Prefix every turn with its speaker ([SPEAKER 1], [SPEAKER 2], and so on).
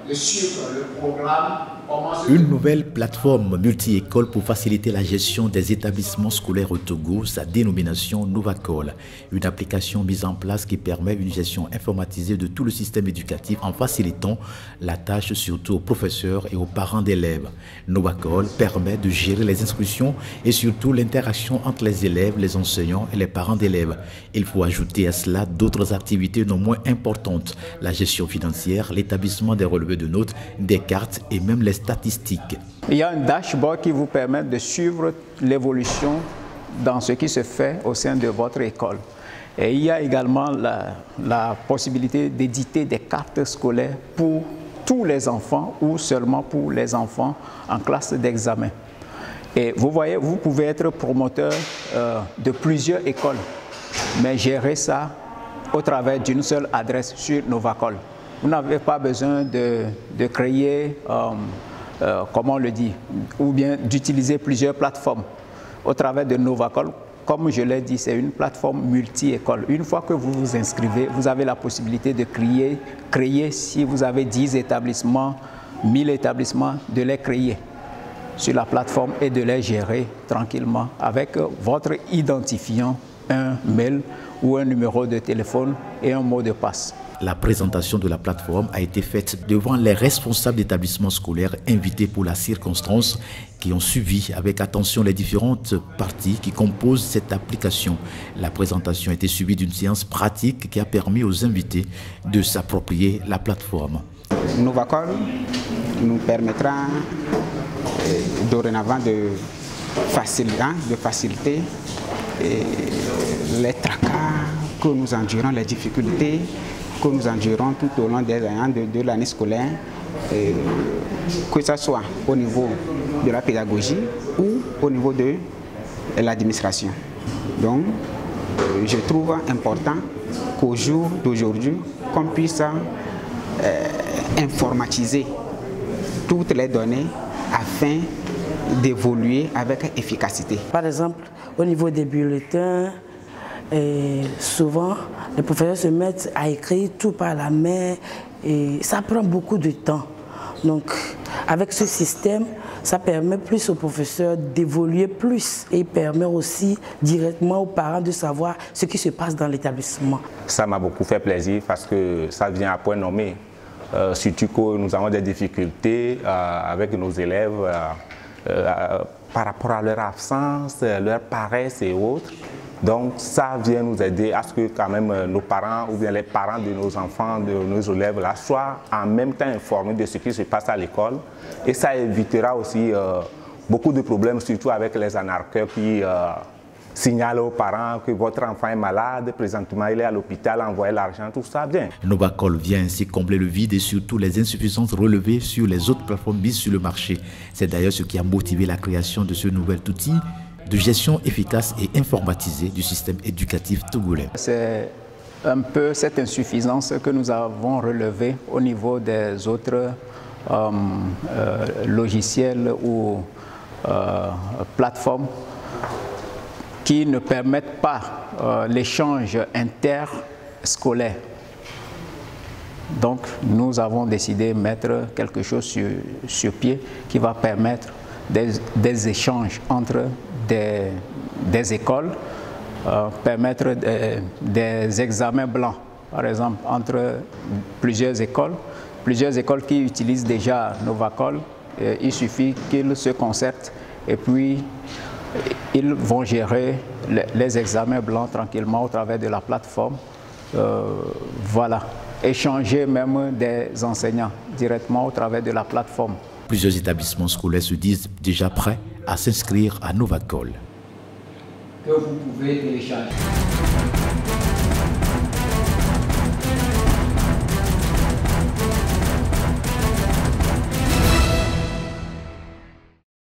[SPEAKER 1] de suivre le programme.
[SPEAKER 2] Une nouvelle plateforme multi-école pour faciliter la gestion des établissements scolaires au Togo, sa dénomination Novacol. Une application mise en place qui permet une gestion informatisée de tout le système éducatif en facilitant la tâche surtout aux professeurs et aux parents d'élèves. Novacol permet de gérer les inscriptions et surtout l'interaction entre les élèves, les enseignants et les parents d'élèves. Il faut ajouter à cela d'autres activités non moins importantes, la gestion financière, l'établissement des relevés de notes, des cartes et même les statistiques.
[SPEAKER 3] Il y a un dashboard qui vous permet de suivre l'évolution dans ce qui se fait au sein de votre école. Et il y a également la possibilité d'éditer des cartes scolaires pour tous les enfants ou seulement pour les enfants en classe d'examen. Et vous voyez, vous pouvez être promoteur de plusieurs écoles, mais gérer ça au travers d'une seule adresse sur Novacol. Vous n'avez pas besoin de créer, comment on le dit, ou bien d'utiliser plusieurs plateformes. Au travers de Novacol, comme je l'ai dit, c'est une plateforme multi-école. Une fois que vous vous inscrivez, vous avez la possibilité de créer si vous avez 10 établissements, 1000 établissements, de les créer sur la plateforme et de les gérer tranquillement avec votre identifiant, un mail ou un numéro de téléphone et un mot de passe.
[SPEAKER 2] La présentation de la plateforme a été faite devant les responsables d'établissements scolaires invités pour la circonstance qui ont suivi avec attention les différentes parties qui composent cette application. La présentation a été suivie d'une séance pratique qui a permis aux invités de s'approprier la plateforme.
[SPEAKER 4] Novacol nous permettra dorénavant de faciliter les tracas que nous endurons, les difficultés que nous endurons tout au long de l'année scolaire, que ce soit au niveau de la pédagogie ou au niveau de l'administration. Donc, je trouve important qu'au jour d'aujourd'hui, qu'on puisse informatiser toutes les données afin d'évoluer avec efficacité.
[SPEAKER 5] Par exemple, au niveau des bulletins, souvent, les professeurs se mettent à écrire tout par la main et ça prend beaucoup de temps. Donc, avec ce système, ça permet plus aux professeurs d'évoluer plus et permet aussi directement aux parents de savoir ce qui se passe dans l'établissement.
[SPEAKER 6] Ça m'a beaucoup fait plaisir parce que ça vient à point nommé. Surtout que nous avons des difficultés avec nos élèves par rapport à leur absence, leur paresse et autres. Donc ça vient nous aider à ce que quand même nos parents ou bien les parents de nos enfants, de nos élèves là, soient en même temps informés de ce qui se passe à l'école. Et ça évitera aussi beaucoup de problèmes, surtout avec les anarcheurs qui signalent aux parents que votre enfant est malade, présentement il est à l'hôpital, envoyez l'argent, tout ça vient.
[SPEAKER 2] Novacol vient ainsi combler le vide et surtout les insuffisances relevées sur les autres plateformes mises sur le marché. C'est d'ailleurs ce qui a motivé la création de ce nouvel outil de gestion efficace et informatisée du système éducatif togolais.
[SPEAKER 3] C'est un peu cette insuffisance que nous avons relevée au niveau des autres logiciels ou plateformes qui ne permettent pas l'échange interscolaire. Donc nous avons décidé de mettre quelque chose sur pied qui va permettre des échanges entre des écoles, permettre des examens blancs, par exemple, entre plusieurs écoles qui utilisent déjà Novacol. Il suffit qu'ils se concertent et puis ils vont gérer les examens blancs tranquillement au travers de la plateforme. Voilà, échanger même des enseignants directement au travers de la plateforme.
[SPEAKER 2] Plusieurs établissements scolaires se disent déjà prêts à s'inscrire à Novacol.
[SPEAKER 1] Que vous pouvez télécharger.